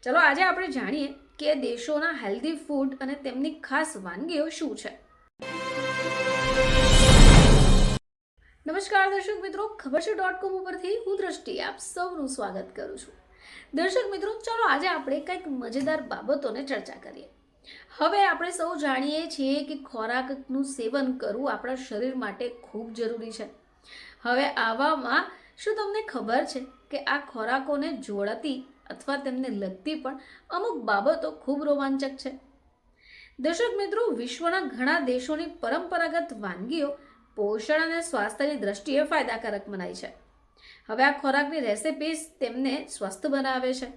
ચલો આજે આપણે જાણીએ કે દેશોના હેલ્ધી ફૂડ અને તેમની ખાસ વાનગીઓ શું છે। નમસ્કાર દર્શક મિત્રો, ખબર છે .com ઉપરથી હું દ્રષ્ટિ આપ સૌનું સ્વાગત કરું છું। દર્શક મિત્રો, ચલો આજે આપણે કંઈક મજેદાર બાબતોને ચર્ચા કરીએ। હવે આપણે સૌ જાણીએ છીએ કે ખોરાકનું સેવન કરવું આપણા શરીર માટે ખૂબ જરૂરી છે। હવે આવામાં શું તમને ખબર છે કે આ ખોરાકોને જોડતી અથવા તેમને લગતી પણ અમુક બાબતો ખૂબ રોમાંચક છે। દર્શક મિત્રો, વિશ્વના ઘણા દેશોની પરંપરાગત વાનગીઓ પોષણ અને સ્વાસ્થ્યની દ્રષ્ટિએ ફાયદાકારક મનાય છે। હવે આ ખોરાકની રેસિપીઝ તેમને સ્વસ્થ બનાવે છે।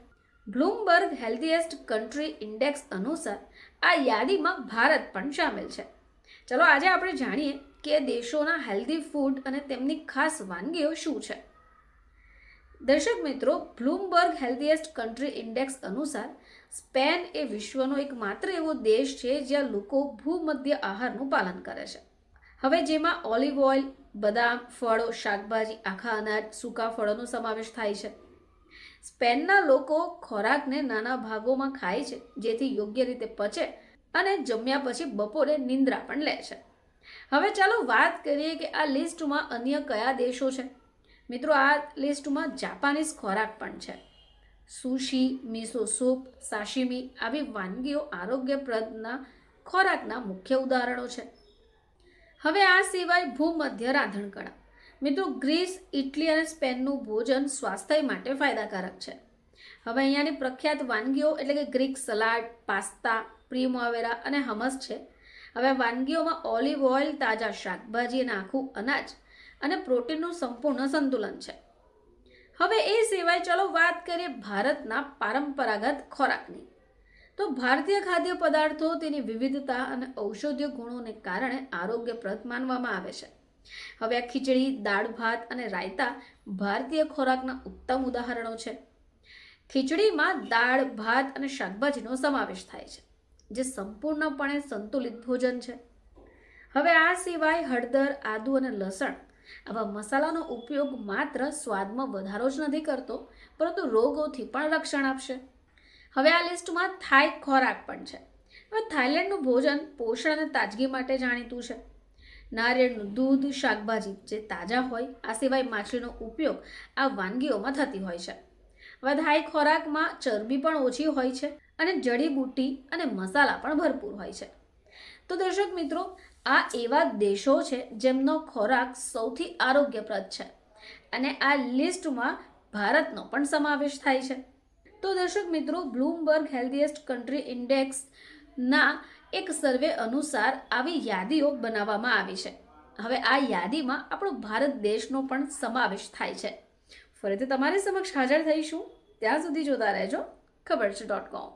બ્લૂમબર્ગ હેલ્ધીએસ્ટ કન્ટ્રી ઇન્ડેક્સ અનુસાર આ યાદીમાં ભારત પણ સામેલ છે। ચલો આજે આપણે જાણીએ કે દેશોના હેલ્ધી ફૂડ અને તેમની ખાસ વાનગીઓ શું છે। દર્શક મિત્રો, બ્લૂમબર્ગ હેલ્ધીએસ્ટ કન્ટ્રી ઇન્ડેક્સ અનુસાર સ્પેન એ વિશ્વનો એકમાત્ર એવો દેશ છે જ્યાં લોકો ભૂમધ્ય આહારનું પાલન કરે છે। હવે જેમાં ઓલિવ ઓઇલ, બદામ, ફળો, શાકભાજી, આખા અનાજ, સૂકા ફળોનો સમાવેશ થાય છે। સ્પેનના લોકો ખોરાકને નાના ભાગોમાં ખાય છે જેથી યોગ્ય રીતે પચે અને જમ્યા પછી બપોરે નિંદ્રા પણ લે છે। હવે ચાલો વાત કરીએ કે આ લિસ્ટમાં અન્ય કયા દેશો છે। મિત્રો, આ લિસ્ટમાં જાપાનીઝ ખોરાક પણ છે। સુશી, મિસો સૂપ, સાશીમી આવી વાનગીઓ આરોગ્યપ્રદના ખોરાકના મુખ્ય ઉદાહરણો છે। હવે આ સિવાય ભૂમધ્ય રાંધણકળા। મિત્રો, ગ્રીસ, ઇટલી અને સ્પેનનું ભોજન સ્વાસ્થ્ય માટે ફાયદાકારક છે। હવે અહીંયાની પ્રખ્યાત વાનગીઓ એટલે કે ગ્રીક સલાડ, પાસ્તા, પ્રીમોવેરા અને હમસ છે। હવે વાનગીઓમાં ઓલિવ ઓઇલ, તાજા શાકભાજી અને આખું અનાજ અને પ્રોટીનનું સંપૂર્ણ સંતુલન છે। હવે એ સિવાય ચલો વાત કરીએ ભારતના પરંપરાગત ખોરાકની। તો ભારતીય ખાદ્ય પદાર્થો તેની વિવિધતા અને ઔષધીય ગુણોને કારણે આરોગ્યપ્રદ માનવામાં આવે છે। હવે આ ખીચડી, દાળ ભાત અને રાયતા ભારતીય ખોરાકના ઉત્તમ ઉદાહરણો છે। ખીચડીમાં દાળ, ભાત અને શાકભાજીનો સમાવેશ થાય છે જે સંપૂર્ણપણે સંતુલિત ભોજન છે। હવે આ સિવાય હળદર, આદુ અને લસણ આવા મસાલાનો ઉપયોગ માત્ર સ્વાદમાં વધારો જ નથી કરતો પરંતુ રોગોથી પણ રક્ષણ આપશે। હવે આ લિસ્ટમાં થાઈ ખોરાક પણ છે। હવે થાઈલેન્ડનું ભોજન પોષણ અને તાજગી માટે જાણીતું છે। નારિયેળનું દૂધ, શાકભાજી જે તાજા હોય, આ સિવાય માછલીનો ઉપયોગ આ વાનગીઓમાં થતી હોય છે। હવે થાઈ ખોરાકમાં ચરબી પણ ઓછી હોય છે અને જડીબુટ્ટી અને મસાલા પણ ભરપૂર હોય છે। તો દર્શક મિત્રો, આ એવા દેશો છે જેમનો ખોરાક સૌથી આરોગ્યપ્રદ છે અને આ લિસ્ટમાં ભારતનો પણ સમાવેશ થાય છે। તો દર્શક મિત્રો, બ્લૂમબર્ગ હેલ્ધીએસ્ટ કન્ટ્રી ઇન્ડેક્સના એક સર્વે અનુસાર આવી યાદીઓ બનાવવામાં આવી છે। હવે આ યાદીમાં આપણો ભારત દેશનો પણ સમાવેશ થાય છે। ફરીથી તમારી સમક્ષ હાજર થઈશું, ત્યાં સુધી જોતા રહેજો ખબર છે .com।